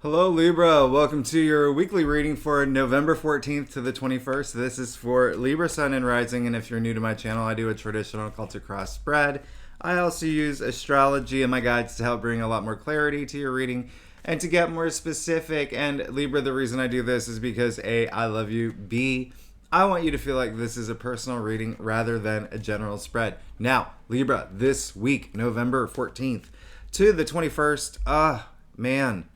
Hello Libra, welcome to your weekly reading for November 14th to the 21st. This is for Libra Sun and Rising, and if you're new to my channel, I do a traditional Celtic cross spread. I also use astrology and my guides to help bring a lot more clarity to your reading and to get more specific. And Libra, the reason I do this is because A, I love you, B, I want you to feel like this is a personal reading rather than a general spread. Now, Libra, this week, November 14th to the 21st, man,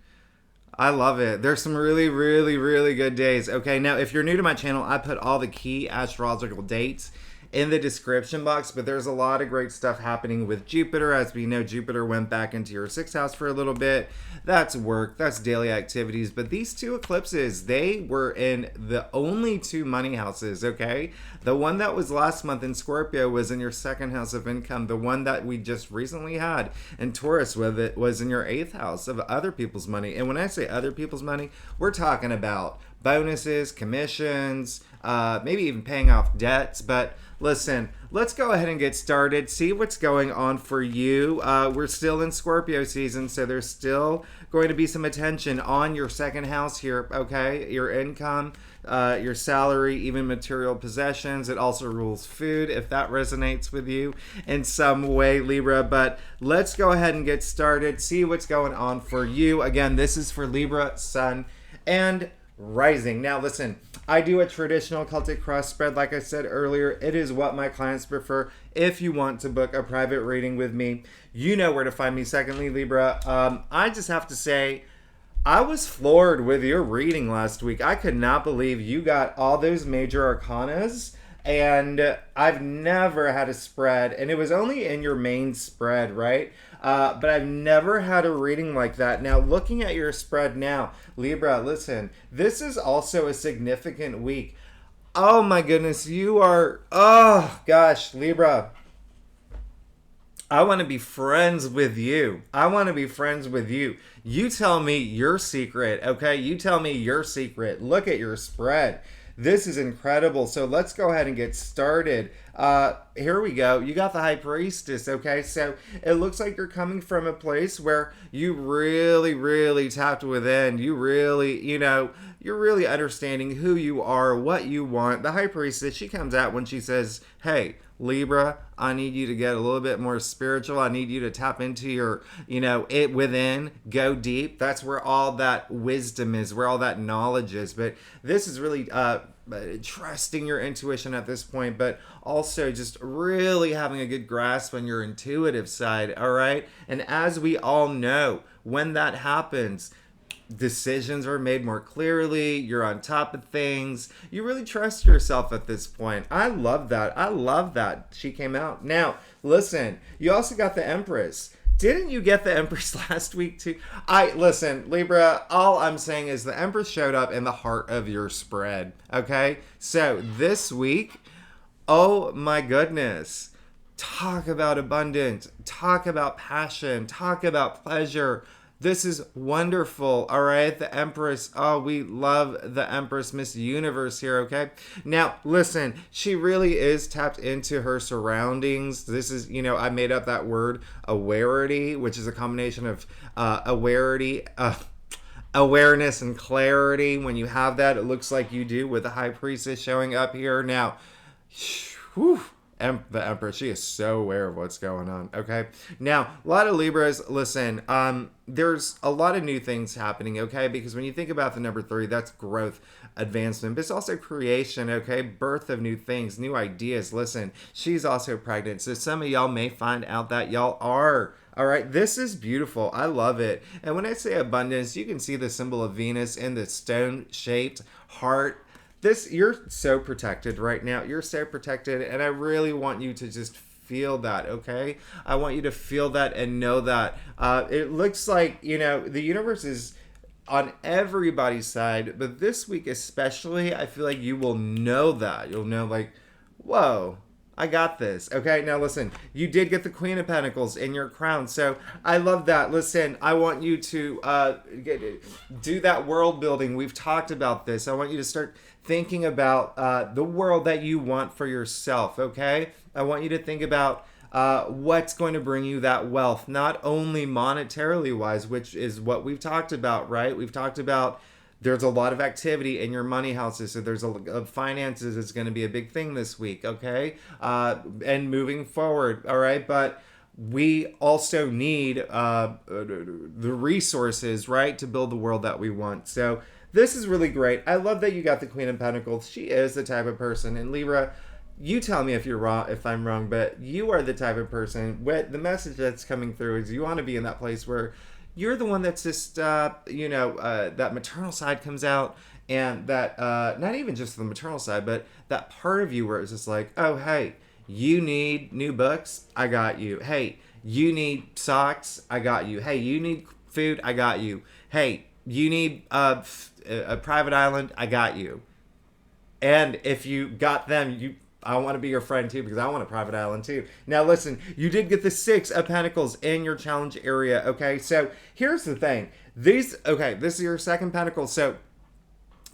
I love it. There's some really good days. Okay, now if you're new to my channel, I put all the key astrological dates in the description box, but there's a lot of great stuff happening with Jupiter. As we know, Jupiter went back into your 6th house for a little bit. That's work, that's daily activities, but these two eclipses, they were in the only two money houses, okay? The one that was last month in Scorpio was in your 2nd house of income. The one that we just recently had in Taurus with it was in your 8th house of other people's money. And when I say other people's money, we're talking about bonuses, commissions, maybe even paying off debts. But listen, let's go ahead and get started. See what's going on for you. We're still in Scorpio season, so there's still going to be some attention on your 2nd house here, okay? Your income, your salary, even material possessions. It also rules food, if that resonates with you in some way, Libra. But let's go ahead and get started. See what's going on for you. Again, this is for Libra, Sun, and Rising. Now listen, I do a traditional Celtic cross spread. Like I said earlier, it is what my clients prefer. If you want to book a private reading with me, you know where to find me. Secondly, Libra, I just have to say, I was floored with your reading last week. I could not believe you got all those major arcanas, and I've never had a spread, and it was only in your main spread, right? But I've never had a reading like that. Now, looking at your spread now, Libra, listen, this is also a significant week. Oh my goodness, you are, oh gosh, Libra, I want to be friends with you. I want to be friends with you. You tell me your secret, okay? You tell me your secret. Look at your spread. This is incredible. So let's go ahead and get started. Here we go. You got the High Priestess, okay? So it looks like you're coming from a place where you really tapped within. You really, you're really understanding who you are, what you want. The High Priestess, she comes out when she says, hey, Libra, I need you to get a little bit more spiritual. I need you to tap into your, it within, go deep. That's where all that wisdom is, where all that knowledge is. But this is really trusting your intuition at this point, but also just really having a good grasp on your intuitive side, all right? And as we all know, when that happens, decisions are made more clearly. You're on top of things. You really trust yourself at this point. I love that. I love that she came out. Now, listen, you also got the Empress. Didn't you get the Empress last week too? Listen, Libra, all I'm saying is the Empress showed up in the heart of your spread, okay? So this week, oh my goodness, talk about abundance, talk about passion, talk about pleasure. This is wonderful, all right? The Empress, oh, we love the Empress, Miss Universe here, okay? Now, listen, she really is tapped into her surroundings. This is, I made up that word, awareness, which is a combination of awareness and clarity. When you have that, it looks like you do with the High Priestess showing up here. Now, whew. The Empress, she is so aware of what's going on, okay? Now, a lot of Libras, listen, there's a lot of new things happening, okay? Because when you think about the number 3, that's growth, advancement, but it's also creation, okay? Birth of new things, new ideas. Listen, she's also pregnant, so some of y'all may find out that y'all are. All right, this is beautiful. I love it. And when I say abundance, you can see the symbol of Venus in the stone-shaped heart. You're so protected right now. You're so protected, and I really want you to just feel that, okay? I want you to feel that and know that. It looks like, the universe is on everybody's side, but this week especially, I feel like you will know that. You'll know, like, whoa, I got this. Okay, now listen, you did get the Queen of Pentacles in your crown, so I love that. Listen, I want you to do that world building. We've talked about this. I want you to start thinking about the world that you want for yourself, okay? I want you to think about what's going to bring you that wealth, not only monetarily wise, which is what we've talked about, right? We've talked about there's a lot of activity in your money houses, so there's finances is going to be a big thing this week, okay? And moving forward, all right? But we also need the resources, right, to build the world that we want. So this is really great. I love that you got the Queen of Pentacles. She is the type of person, and Libra, you tell me if you're wrong, if I'm wrong, but you are the type of person. What the message that's coming through is you want to be in that place where you're the one that's just, that maternal side comes out, and that not even just the maternal side, but that part of you where it's just like, oh, hey, you need new books? I got you. Hey, you need socks? I got you. Hey, you need food? I got you. Hey, you need a private island? I got you. And if you got them, I want to be your friend too, because I want a private island too. Now listen, you did get the 6 of Pentacles in your challenge area, okay? So here's the thing. This is your second Pentacle. So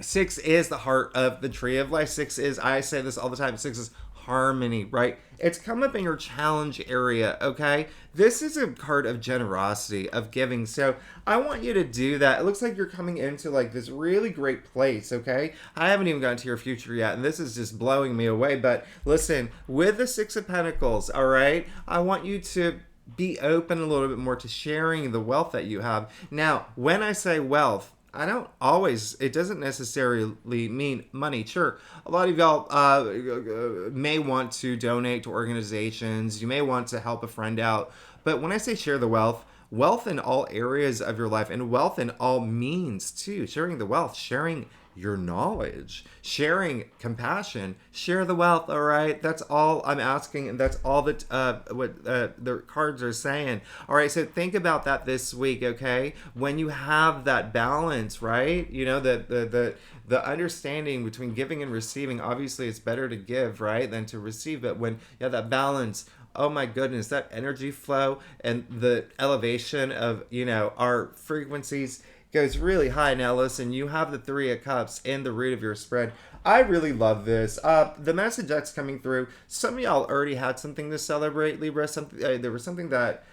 6 is the heart of the tree of life. 6 is, I say this all the time, 6 is harmony, right? It's come up in your challenge area, okay? This is a card of generosity, of giving. So I want you to do that. It looks like you're coming into like this really great place, okay? I haven't even gotten to your future yet, and this is just blowing me away. But listen, with the 6 of Pentacles, all right, I want you to be open a little bit more to sharing the wealth that you have. Now, when I say wealth, I don't always, it doesn't necessarily mean money. Sure, a lot of y'all may want to donate to organizations. You may want to help a friend out. But when I say share the wealth, wealth in all areas of your life, and wealth in all means too. Sharing the wealth, sharing your knowledge, sharing compassion, share the wealth, all right? That's all I'm asking, and that's all that what the cards are saying. All right, so think about that this week, okay? When you have that balance, right? You know, the understanding between giving and receiving, obviously it's better to give, right, than to receive. But when you have that balance, oh my goodness, that energy flow and the elevation of, you know, our frequencies goes really high. Now listen, you have the 3 of Cups in the root of your spread. I really love this. The message that's coming through, some of y'all already had something to celebrate, Libra. There was something that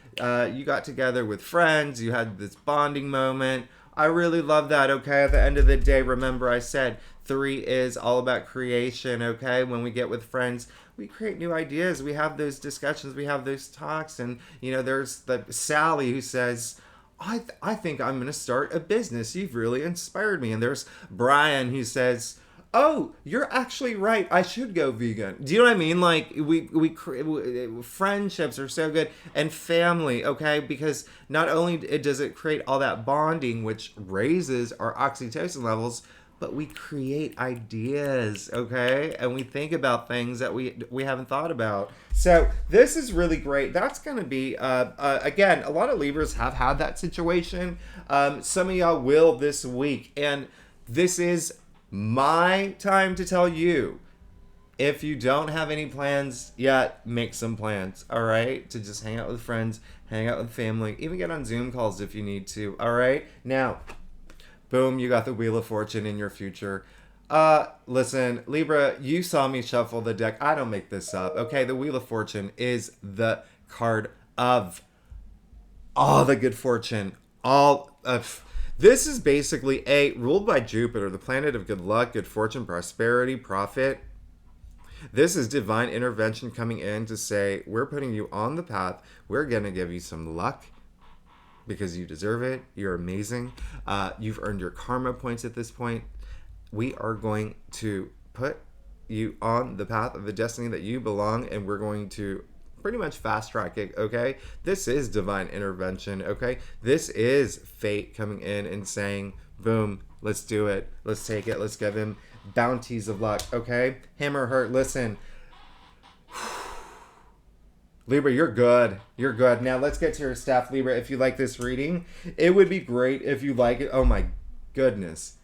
you got together with friends. You had this bonding moment. I really love that, okay? At the end of the day, remember I said 3 is all about creation, okay? When we get with friends, we create new ideas. We have those discussions. We have those talks. And, you know, there's the Sally who says, I think I'm going to start a business. You've really inspired me. And there's Brian who says, oh, you're actually right. I should go vegan. Do you know what I mean? Like friendships are so good, and family, okay? Because not only does it create all that bonding, which raises our oxytocin levels, but we create ideas, okay? And we think about things that we haven't thought about. So this is really great. That's going to be, again, a lot of Libras have had that situation. Some of y'all will this week. And this is my time to tell you, if you don't have any plans yet, make some plans, all right? To just hang out with friends, hang out with family, even get on Zoom calls if you need to, all right? Now, boom, you got the Wheel of Fortune in your future. Listen, Libra, you saw me shuffle the deck. I don't make this up, okay? The Wheel of Fortune is the card of all the good fortune. This is basically ruled by Jupiter, the planet of good luck, good fortune, prosperity, profit. This is divine intervention coming in to say, we're putting you on the path. We're going to give you some luck, because you deserve it. You're amazing. You've earned your karma points at this point. We are going to put you on the path of the destiny that you belong, and we're going to pretty much fast track it, okay? This is divine intervention, okay? This is fate coming in and saying, boom, let's do it. Let's take it. Let's give him bounties of luck, okay? Him or her, listen. Libra, you're good. You're good. Now let's get to your staff, Libra. If you like this reading, it would be great if you like it. Oh my goodness.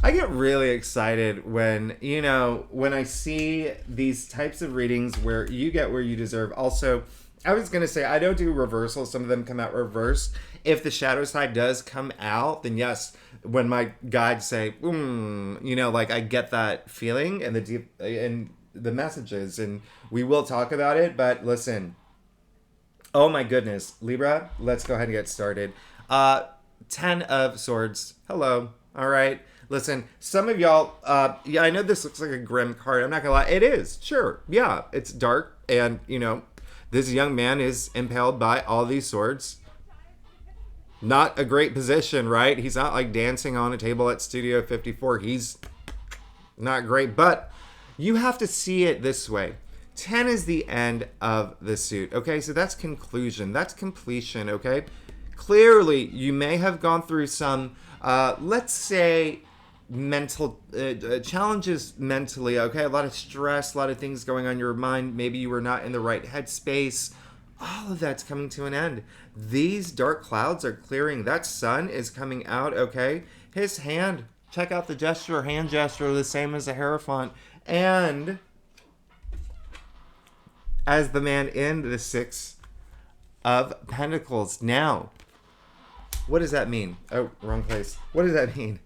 I get really excited when, you know, when I see these types of readings where you get where you deserve. Also, I was going to say, I don't do reversals. Some of them come out reverse. If the shadow side does come out, then yes, when my guides say, you know, like I get that feeling and the deep, and the messages, and we will talk about it. But listen, oh my goodness, Libra, let's go ahead and get started. 10 of Swords. Hello. All right. Listen, some of y'all, yeah, I know this looks like a grim card. I'm not gonna lie. It is. Sure. Yeah, it's dark, and this young man is impaled by all these swords. Not a great position, right? He's not like dancing on a table at Studio 54. He's not great, but you have to see it this way. 10 is the end of the suit, okay? So that's conclusion. That's completion, okay? Clearly, you may have gone through some, let's say, mental challenges mentally, okay? A lot of stress, a lot of things going on in your mind. Maybe you were not in the right headspace. All of that's coming to an end. These dark clouds are clearing. That sun is coming out, okay? His hand, check out the gesture, hand gesture, the same as the Hierophant. And as the man in the Six of Pentacles. Now, what does that mean? Oh, wrong place. What does that mean?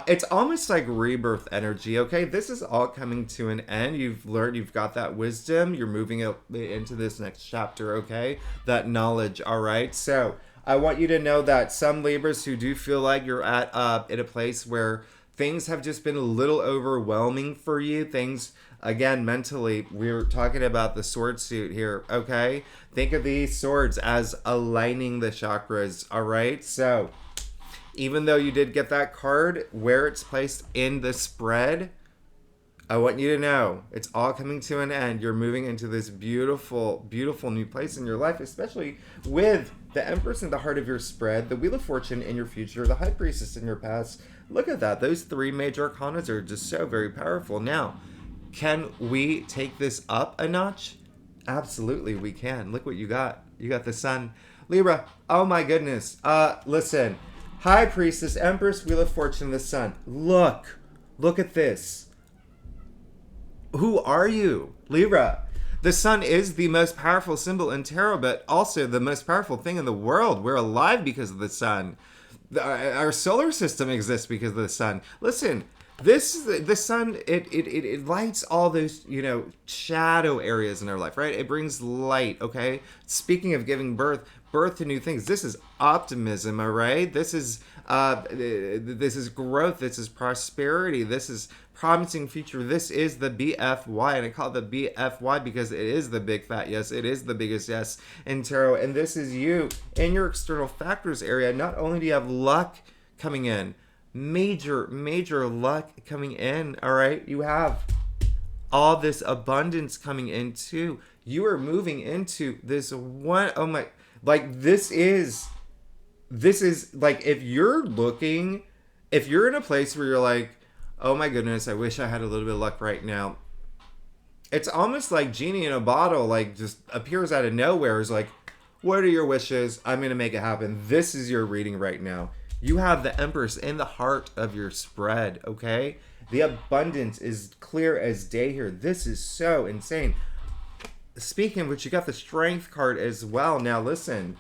It's almost like rebirth energy, okay? This is all coming to an end. You've learned, you've got that wisdom. You're moving into this next chapter, okay? That knowledge, all right? So I want you to know that some Libras who do feel like you're at in a place where things have just been a little overwhelming for you. Things, again, mentally, we're talking about the sword suit here, okay? Think of these swords as aligning the chakras, all right? So even though you did get that card, where it's placed in the spread, I want you to know it's all coming to an end. You're moving into this beautiful, beautiful new place in your life, especially with the Empress in the heart of your spread, the Wheel of Fortune in your future, the High Priestess in your past. Look at that. Those three major arcanas are just so very powerful. Now, can we take this up a notch? Absolutely, we can. Look what you got. You got the Sun. Libra, oh my goodness. Listen. High Priestess, Empress, Wheel of Fortune, the Sun. Look at this. Who are you? Libra. The Sun is the most powerful symbol in tarot, but also the most powerful thing in the world. We're alive because of the Sun. Our solar system exists because of the Sun. Listen, the Sun, it lights all those, shadow areas in our life, right? It brings light, okay? Speaking of giving birth to new things. This is optimism, all right? This is growth. This is prosperity. This is promising future. This is the BFY, and I call it the BFY because it is the big fat yes. It is the biggest yes in tarot, and this is you in your external factors area. Not only do you have luck coming in, major luck coming in, all right? You have all this abundance coming in too. You are moving into this one, oh my, like this is like, if you're in a place where you're like, oh my goodness, I wish I had a little bit of luck right now. It's almost like Genie in a bottle, like just appears out of nowhere. Is like, what are your wishes? I'm going to make it happen. This is your reading right now. You have the Empress in the heart of your spread, okay? The abundance is clear as day here. This is so insane. Speaking of which, you got the Strength card as well. Now listen,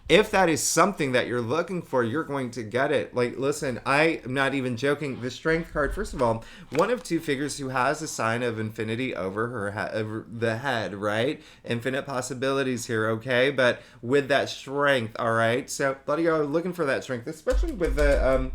if that is something that you're looking for, you're going to get it. Like, listen, I am not even joking. The Strength card, first of all, one of two figures who has a sign of infinity over over the head, right? Infinite possibilities here, okay? But with that strength, all right? So a lot of you are looking for that strength, especially with the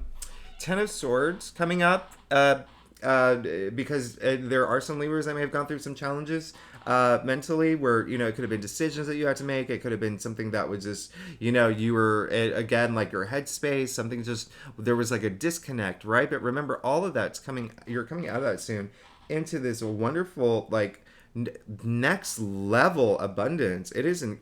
Ten of Swords coming up, because there are some Libras that may have gone through some challenges mentally, where it could have been decisions that you had to make. It could have been something that was just you were, again, like your headspace, something, just there was like a disconnect, right? But remember, all of that's coming, you're coming out of that soon into this wonderful, like, next level abundance. It isn't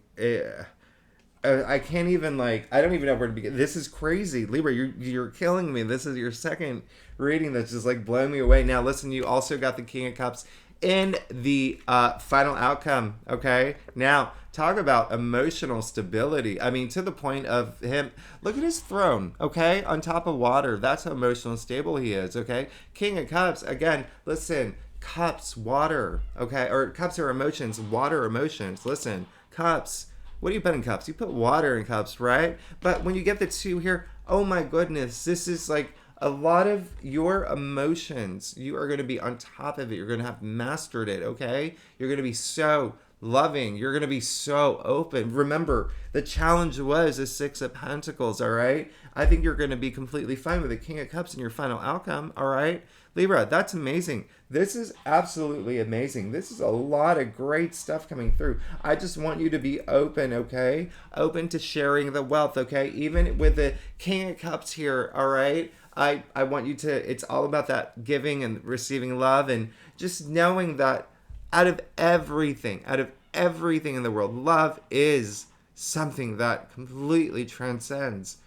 I can't even, like, I don't even know where to begin. This is crazy. Libra, you're killing me. This is your second reading that's just like blowing me away. Now listen, you also got the King of Cups in the final outcome, okay? Now, talk about emotional stability. I mean, to the point of him, look at his throne, okay? On top of water. That's how emotional stable he is, okay? King of Cups, again, listen, cups, water, okay? Or cups are emotions, water emotions. Listen, cups. What do you put in cups? You put water in cups, right? But when you get the two here, oh my goodness, this is like a lot of your emotions, you are going to be on top of it. You're going to have mastered it, okay? You're going to be so loving. You're going to be so open. Remember, the challenge was the Six of Pentacles, all right? I think you're going to be completely fine with the King of Cups in your final outcome, all right? Libra, that's amazing. This is absolutely amazing. This is a lot of great stuff coming through. I just want you to be open, okay? Open to sharing the wealth, okay? Even with the King of Cups here, all right? I want you to, it's all about that giving and receiving love and just knowing that out of everything in the world, love is something that completely transcends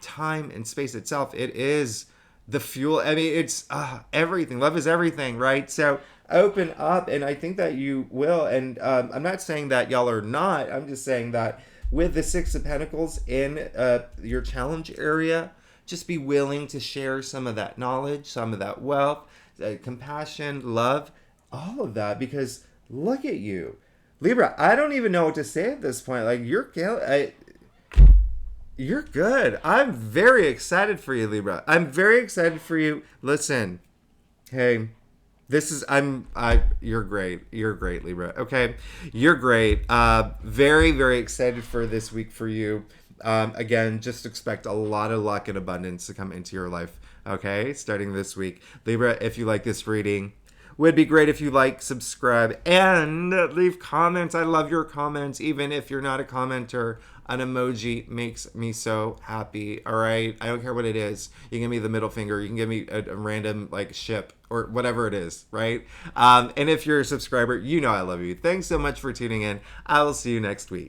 time and space itself. It is the fuel. I mean, it's everything. Love is everything, right? So open up, and I think that you will. And I'm not saying that y'all are not. I'm just saying that with the Six of Pentacles in your challenge area, just be willing to share some of that knowledge, some of that wealth, compassion, love, all of that, because look at you. Libra, I don't even know what to say at this point. Like, you're good. I'm very excited for you, Libra. I'm very excited for you. Listen, hey, you're great. You're great, Libra. Okay, you're great. Very, very excited for this week for you. Again, just expect a lot of luck and abundance to come into your life. Okay, starting this week, Libra. If you like this reading, would be great if you like, subscribe, and leave comments. I love your comments. Even if you're not a commenter, an emoji makes me so happy. All right? I don't care what it is. You can give me the middle finger. You can give me a random, like, ship or whatever it is, right? And if you're a subscriber, you know I love you. Thanks so much for tuning in. I will see you next week.